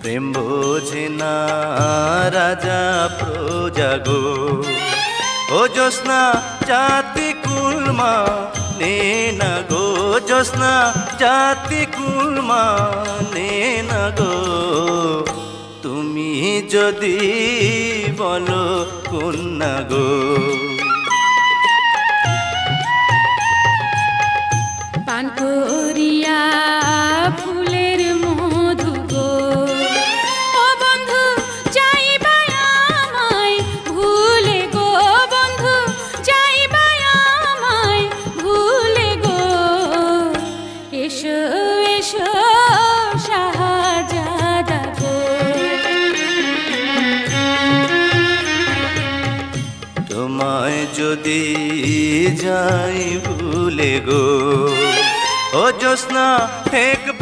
প্রেম বোঝে না রাজা প্রজা গো। ও জ্যোৎস্না জাতি কুলমা নে না গো, জ্যোৎস্না জাতি কুলমা নে না গো। তুমি যদি বলো কন্যা গো। পান করিয়া ফুলের মধু গো, ও বন্ধু যাইবা আমায় ভুলে গো, বন্ধু যাইবা আমায় ভুলে গো। এসো এসো শাহজাদা গো। তোমায় যদি যাই ভুলে গো, ও জ্যোৎস্না ঠেকব